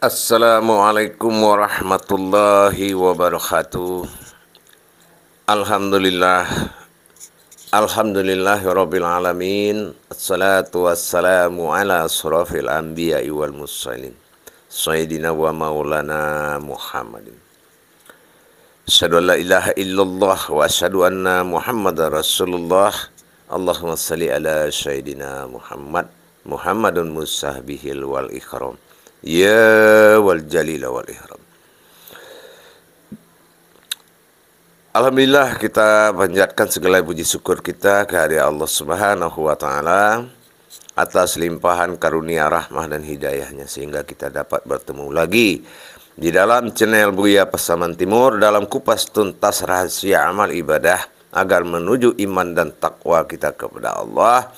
Assalamualaikum warahmatullahi wabarakatuh. Alhamdulillah. Alhamdulillahirabbil alamin. Assalatu wassalamu ala asrafil anbiya'i wal mursalin. Sayyidina wa maulana Muhammadin. Asyhadu an la ilaha illallah wa asyhadu anna Muhammadar Rasulullah. Allahumma salli ala sayyidina Muhammadun musahbihil wal ikram. Ya wal jalila wal ihram. Alhamdulillah, kita panjatkan segala puji syukur kita kehadirat Allah Subhanahu wa taala atas limpahan karunia rahmah dan hidayahnya sehingga kita dapat bertemu lagi di dalam channel Buya Pasaman Timur dalam kupas tuntas rahasia amal ibadah agar menuju iman dan takwa kita kepada Allah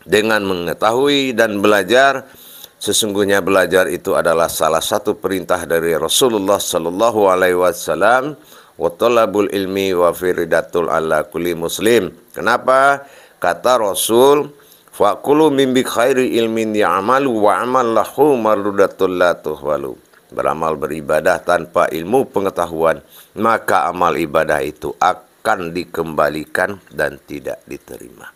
dengan mengetahui dan belajar. Sesungguhnya belajar itu adalah salah satu perintah dari Rasulullah sallallahu alaihi wasallam, wa talabul ilmi wa firidatul ala kulli muslim. Kenapa? Kata Rasul, faqulu min bi khairi ilmin ya'malu wa amal lahu marudatul la tuhwalu. Beramal beribadah tanpa ilmu pengetahuan, maka amal ibadah itu akan dikembalikan dan tidak diterima.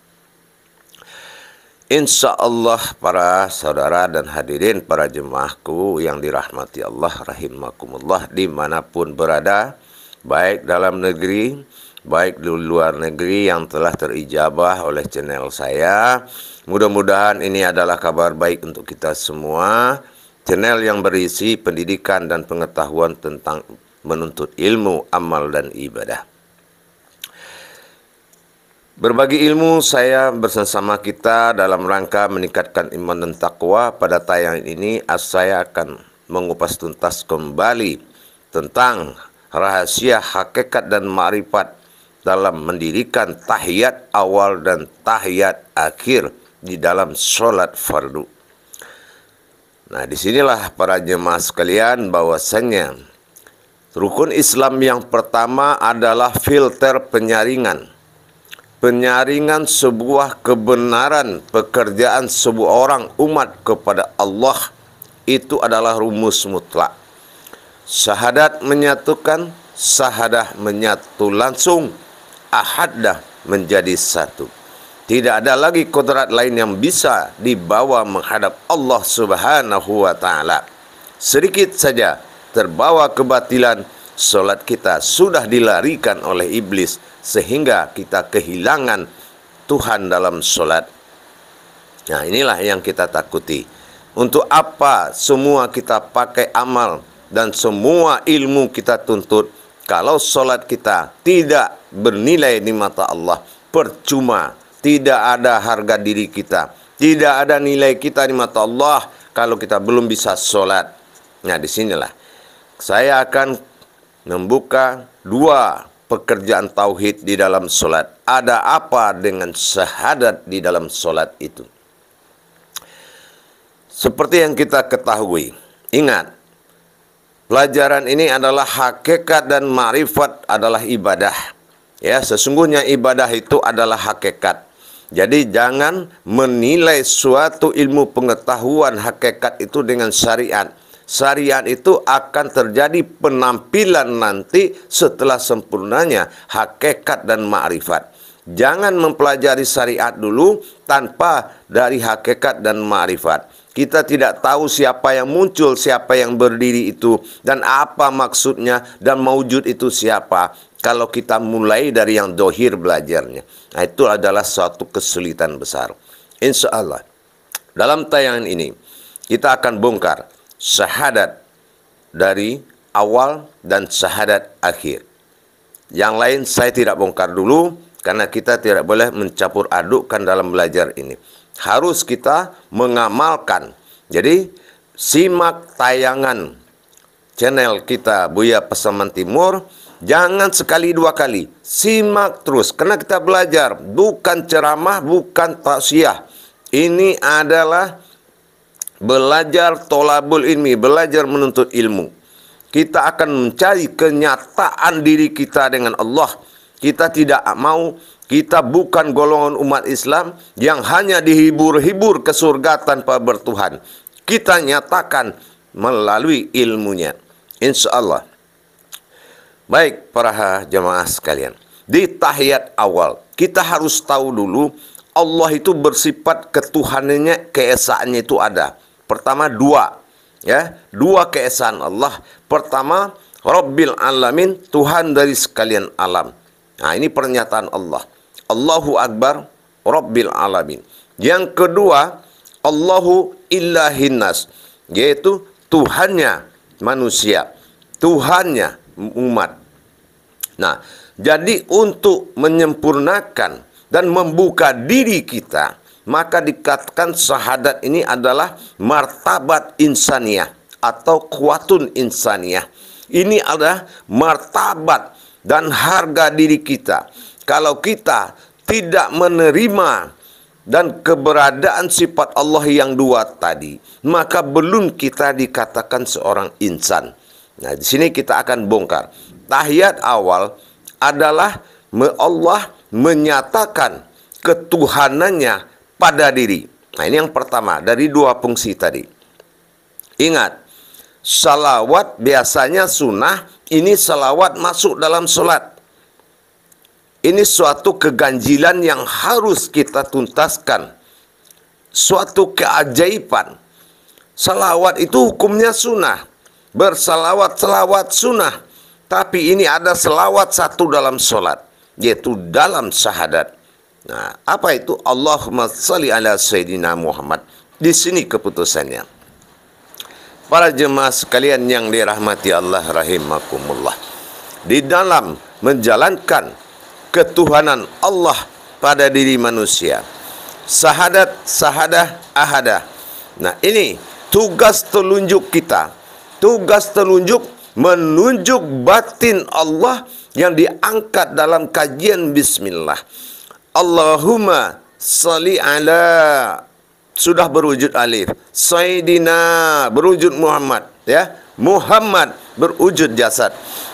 Insya Allah para saudara dan hadirin, para jemaahku yang dirahmati Allah rahimakumullah dimanapun berada, baik dalam negeri, baik di luar negeri yang telah terijabah oleh channel saya. Mudah-mudahan ini adalah kabar baik untuk kita semua. Channel yang berisi pendidikan dan pengetahuan tentang menuntut ilmu, amal dan ibadah. Berbagi ilmu saya bersama kita dalam rangka meningkatkan iman dan takwa. Pada tayangan ini saya akan mengupas tuntas kembali tentang rahasia hakikat dan ma'rifat dalam mendirikan tahiyat awal dan tahiyat akhir di dalam sholat fardu. Nah, disinilah para jemaah sekalian bahwasannya rukun Islam yang pertama adalah filter penyaringan. Penyaringan sebuah kebenaran pekerjaan sebuah orang umat kepada Allah itu adalah rumus mutlak. Syahadat menyatukan, syahadah menyatu langsung, ahadah menjadi satu. Tidak ada lagi kodrat lain yang bisa dibawa menghadap Allah Subhanahu wa taala. Sedikit saja terbawa kebatilan, solat kita sudah dilarikan oleh iblis sehingga kita kehilangan Tuhan dalam solat. Nah, inilah yang kita takuti. Untuk apa semua kita pakai amal dan semua ilmu kita tuntut kalau solat kita tidak bernilai di mata Allah? Percuma, tidak ada harga diri kita, tidak ada nilai kita di mata Allah kalau kita belum bisa solat. Nah, disinilah saya akan membuka dua pekerjaan tauhid di dalam solat. Ada apa dengan syahadat di dalam solat itu? Seperti yang kita ketahui, ingat, pelajaran ini adalah hakikat dan ma'rifat adalah ibadah. Ya, sesungguhnya ibadah itu adalah hakikat. Jadi jangan menilai suatu ilmu pengetahuan hakikat itu dengan syariat. Syariat itu akan terjadi penampilan nanti setelah sempurnanya hakikat dan ma'rifat. Jangan mempelajari syariat dulu tanpa dari hakikat dan ma'rifat. Kita tidak tahu siapa yang muncul, siapa yang berdiri itu, dan apa maksudnya, dan maujud itu siapa. Kalau kita mulai dari yang dohir belajarnya. Nah, itu adalah suatu kesulitan besar. Insya Allah, dalam tayangan ini, kita akan bongkar syahadat dari awal dan syahadat akhir. Yang lain saya tidak bongkar dulu karena kita tidak boleh mencampur adukkan dalam belajar ini. Harus kita mengamalkan. Jadi simak tayangan channel kita Buya Pasaman Timur. Jangan sekali dua kali. Simak terus karena kita belajar. Bukan ceramah, bukan tausiah. Ini adalah belajar tolabul ilmi, belajar menuntut ilmu. Kita akan mencari kenyataan diri kita dengan Allah. Kita tidak mau, kita bukan golongan umat Islam yang hanya dihibur-hibur ke surga tanpa bertuhan. Kita nyatakan melalui ilmunya. Insya Allah. Baik para jemaah sekalian, di tahiyat awal kita harus tahu dulu Allah itu bersifat ketuhanannya, keesaannya itu ada. Pertama dua, ya, dua keesaan Allah. Pertama, Rabbil Alamin, Tuhan dari sekalian alam. Nah, ini pernyataan Allah. Allahu Akbar, Rabbil Alamin. Yang kedua, Allahu Ilahinnas, yaitu Tuhannya manusia, Tuhannya umat. Nah, jadi untuk menyempurnakan dan membuka diri kita, maka dikatakan syahadat ini adalah martabat insaniyah atau kuatun insaniyah. Ini adalah martabat dan harga diri kita. Kalau kita tidak menerima dan keberadaan sifat Allah yang dua tadi, maka belum kita dikatakan seorang insan. Nah, di sini kita akan bongkar. Tahiyat awal adalah Allah menyatakan ketuhanannya pada diri. Nah, ini yang pertama dari dua fungsi tadi. Ingat, salawat biasanya sunnah, ini salawat masuk dalam sholat. Ini suatu keganjilan yang harus kita tuntaskan. Suatu keajaiban. Salawat itu hukumnya sunnah. Bersalawat-salawat sunnah. Tapi ini ada salawat satu dalam sholat, yaitu dalam syahadat. Nah, apa itu? Allahumma shalli ala Sayyidina Muhammad. Di sini keputusannya. Para jemaah sekalian yang dirahmati Allah rahimakumullah. Di dalam menjalankan ketuhanan Allah pada diri manusia. Sahadah, ahadah. Nah, ini tugas telunjuk kita. Tugas telunjuk menunjuk batin Allah yang diangkat dalam kajian bismillah. Allahumma sholli ala, sudah berwujud alif. Sayyidina berwujud Muhammad, ya. Muhammad berwujud jasad.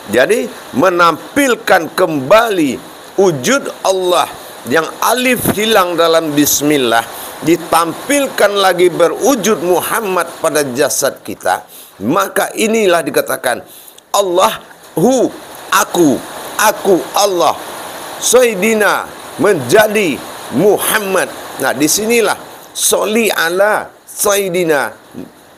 Jadi menampilkan kembali wujud Allah yang alif hilang dalam bismillah, ditampilkan lagi berwujud Muhammad pada jasad kita. Maka inilah dikatakan Allahu, aku Allah, Sayyidina menjadi Muhammad. Nah, disinilah sholli ala Sayyidina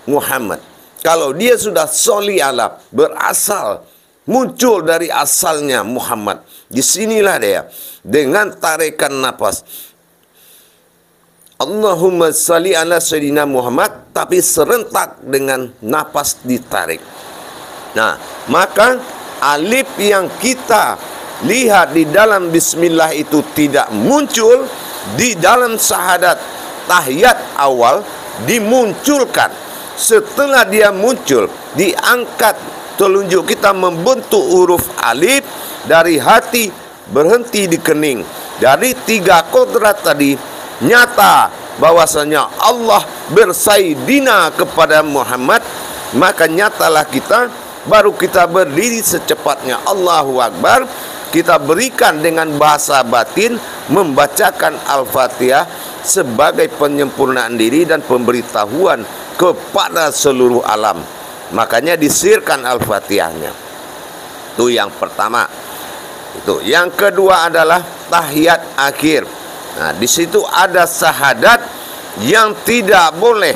Muhammad. Kalau dia sudah sholli ala, berasal, muncul dari asalnya Muhammad. Disinilah dia dengan tarikan nafas. Allahumma sholli ala Sayyidina Muhammad, tapi serentak dengan nafas ditarik. Nah, maka alif yang kita lihat di dalam bismillah itu tidak muncul, di dalam syahadat tahiyat awal dimunculkan. Setelah dia muncul, diangkat telunjuk kita membentuk huruf alif dari hati berhenti di kening. Dari tiga kodrat tadi nyata bahwasanya Allah bersaidina kepada Muhammad, maka nyatalah kita, baru kita berdiri secepatnya Allahu Akbar. Kita berikan dengan bahasa batin membacakan Al-Fatihah sebagai penyempurnaan diri dan pemberitahuan kepada seluruh alam. Makanya disirkan Al-Fatihahnya. Itu yang pertama. Itu yang kedua adalah tahiyat akhir. Nah, di situ ada syahadat yang tidak boleh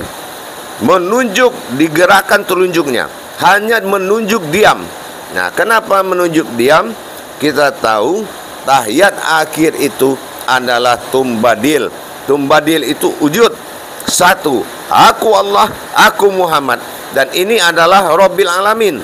menunjuk digerakkan telunjuknya, hanya menunjuk diam. Nah, kenapa menunjuk diam? Kita tahu tahiyat akhir itu adalah tumbadil. Tumbadil itu wujud satu, aku Allah, aku Muhammad, dan ini adalah Rabbil Alamin.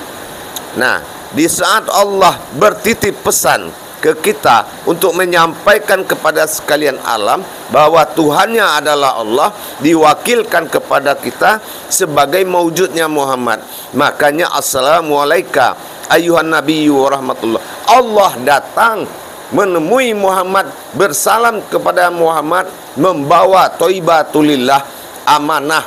Nah, di saat Allah bertitip pesan ke kita untuk menyampaikan kepada sekalian alam bahwa Tuhannya adalah Allah, diwakilkan kepada kita sebagai mewujudnya Muhammad. Makanya assalamualaikum ayuhan nabiyyu wa rahmatullah. Allah datang menemui Muhammad, bersalam kepada Muhammad, membawa thayyibatulillah, amanah.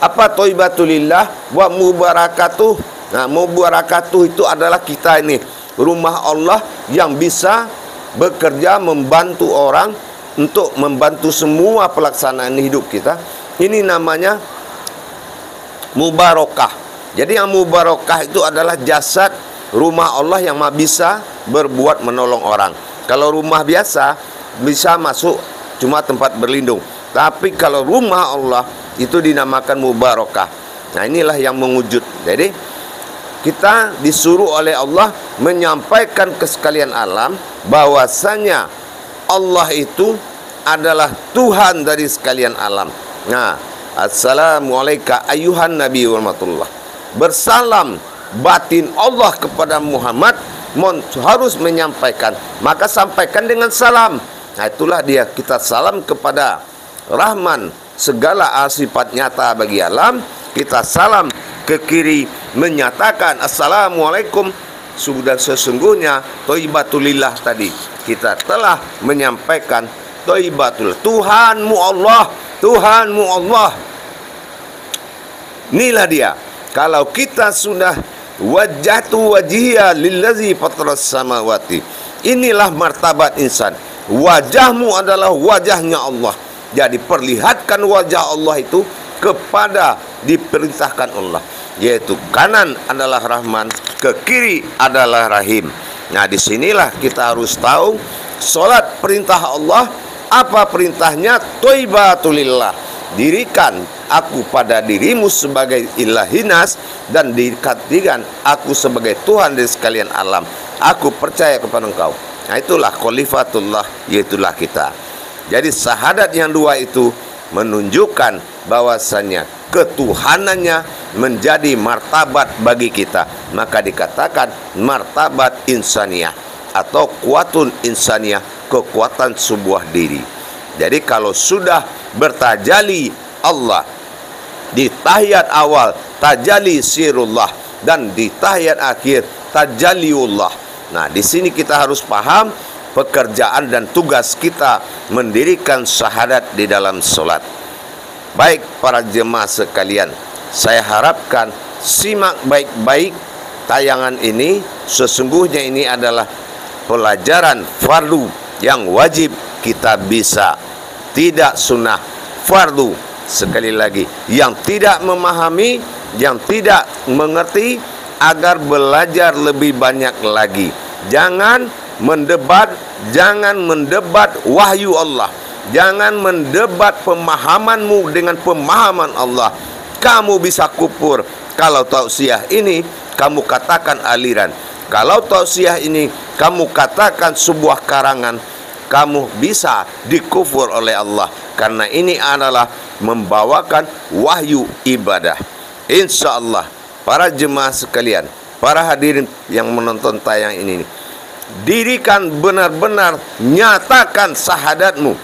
Apa thayyibatulillah wa mubarakatuh? Nah, mubarakatuh itu adalah kita ini, rumah Allah yang bisa bekerja membantu orang untuk membantu semua pelaksanaan hidup kita. Ini namanya mubarakah. Jadi yang mubarakah itu adalah jasad rumah Allah yang bisa berbuat menolong orang. Kalau rumah biasa bisa masuk cuma tempat berlindung, tapi kalau rumah Allah itu dinamakan mubarakah. Nah, inilah yang mewujud. Jadi kita disuruh oleh Allah menyampaikan ke sekalian alam bahwasanya Allah itu adalah Tuhan dari sekalian alam. Nah, assalamualaikum ayuhan nabi warahmatullah. Bersalam batin Allah kepada Muhammad harus menyampaikan, maka sampaikan dengan salam. Nah, itulah dia, kita salam kepada Rahman segala sifat nyata bagi alam. Kita salam ke kiri menyatakan assalamualaikum. Sudah sesungguhnya thayyibatulillah, tadi kita telah menyampaikan thayyibatul, Tuhanmu Allah, Tuhanmu Allah. Inilah dia. Kalau kita sudah wajjahtu wajhiya lillazi fataras samawati, inilah martabat insan. Wajahmu adalah wajahnya Allah. Jadi perlihatkan wajah Allah itu kepada diperintahkan Allah, yaitu kanan adalah Rahman, ke kiri adalah Rahim. Nah, disinilah kita harus tahu solat perintah Allah. Apa perintahnya? Thayyibatulillah, dirikan aku pada dirimu sebagai ilahinas, dan dikatakan aku sebagai Tuhan dari sekalian alam. Aku percaya kepada engkau. Nah, itulah khalifatullah, yaitulah kita. Jadi syahadat yang dua itu menunjukkan bahwasannya ketuhanannya menjadi martabat bagi kita. Maka dikatakan martabat insaniyah atau kuatun insaniyah, kekuatan sebuah diri. Jadi kalau sudah bertajali Allah di tahiyat awal tajali sirullah, dan di tahiyat akhir tajaliullah. Nah, di sini kita harus paham pekerjaan dan tugas kita mendirikan syahadat di dalam solat. Baik para jemaah sekalian, saya harapkan simak baik-baik tayangan ini. Sesungguhnya ini adalah pelajaran fardu yang wajib kita bisa, tidak sunnah, fardu. Sekali lagi, yang tidak memahami, yang tidak mengerti, agar belajar lebih banyak lagi. Jangan mendebat wahyu Allah. Jangan mendebat pemahamanmu dengan pemahaman Allah. Kamu bisa kufur kalau tausiah ini kamu katakan aliran. Kalau tausiah ini kamu katakan sebuah karangan, kamu bisa dikufur oleh Allah, karena ini adalah membawakan wahyu ibadah. Insya Allah para jemaah sekalian, para hadirin yang menonton tayang ini, dirikan benar-benar, nyatakan syahadatmu,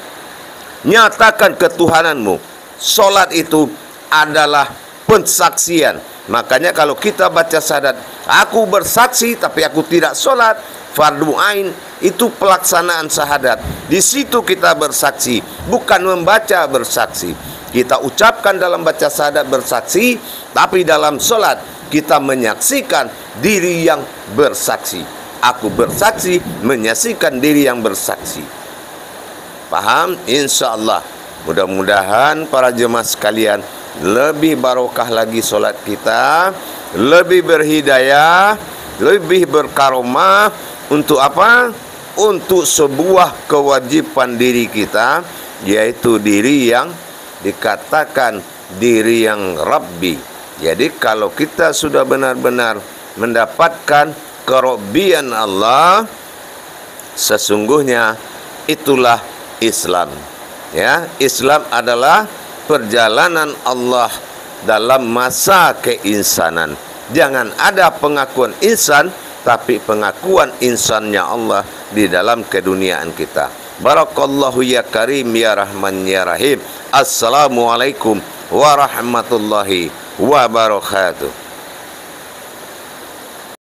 nyatakan ketuhananmu. Solat itu adalah pensaksian. Makanya kalau kita baca syahadat, aku bersaksi tapi aku tidak solat, fardu ain, itu pelaksanaan syahadat. Di situ kita bersaksi, bukan membaca bersaksi. Kita ucapkan dalam baca syahadat bersaksi, tapi dalam solat kita menyaksikan diri yang bersaksi. Aku bersaksi, menyaksikan diri yang bersaksi. Paham? Insya Allah. Mudah-mudahan para jemaah sekalian lebih barokah lagi solat kita, lebih berhidayah, lebih berkaromah. Untuk apa? Untuk sebuah kewajiban diri kita, yaitu diri yang dikatakan diri yang Rabbi. Jadi kalau kita sudah benar-benar mendapatkan kerabbian Allah, sesungguhnya itulah Islam. Ya, Islam adalah perjalanan Allah dalam masa keinsanan. Jangan ada pengakuan insan, tapi pengakuan insannya Allah di dalam keduniaan kita. Barakallahu ya karim ya rahman ya rahim. Assalamualaikum warahmatullahi wabarakatuh.